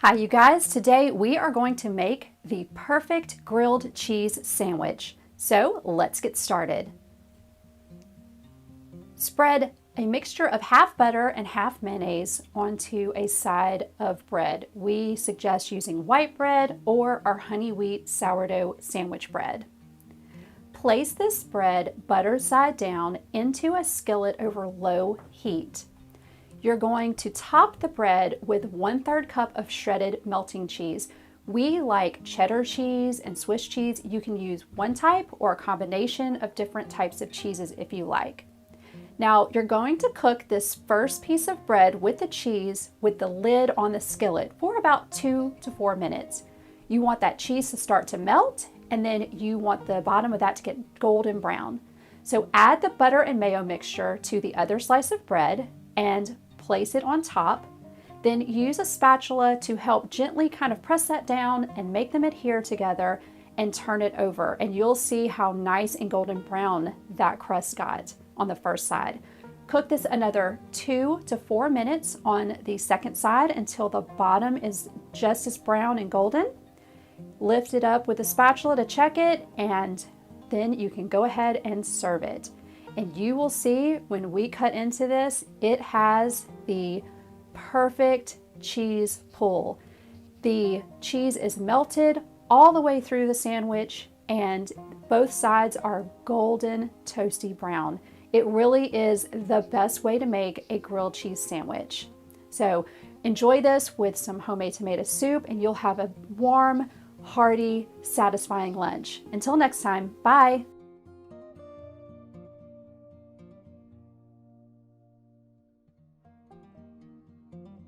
Hi you guys, today we are going to make the perfect grilled cheese sandwich. So let's get started. Spread a mixture of half butter and half mayonnaise onto a side of bread. We suggest using white bread or our honey wheat sourdough sandwich bread. Place this bread buttered side down into a skillet over low heat. You're going to top the bread with 1/3 cup of shredded melting cheese. We like cheddar cheese and Swiss cheese. You can use one type or a combination of different types of cheeses if you like. Now you're going to cook this first piece of bread with the cheese with the lid on the skillet for about 2 to 4 minutes. You want that cheese to start to melt, and then you want the bottom of that to get golden brown. So add the butter and mayo mixture to the other slice of bread and place it on top. Then use a spatula to help gently kind of press that down and make them adhere together and turn it over. And you'll see how nice and golden brown that crust got on the first side. Cook this another 2 to 4 minutes on the second side until the bottom is just as brown and golden. Lift it up with a spatula to check it, and then you can go ahead and serve it. And you will see when we cut into this, it has the perfect cheese pull. The cheese is melted all the way through the sandwich, and both sides are golden, toasty brown. It really is the best way to make a grilled cheese sandwich. So enjoy this with some homemade tomato soup, and you'll have a warm, hearty, satisfying lunch. Until next time, bye.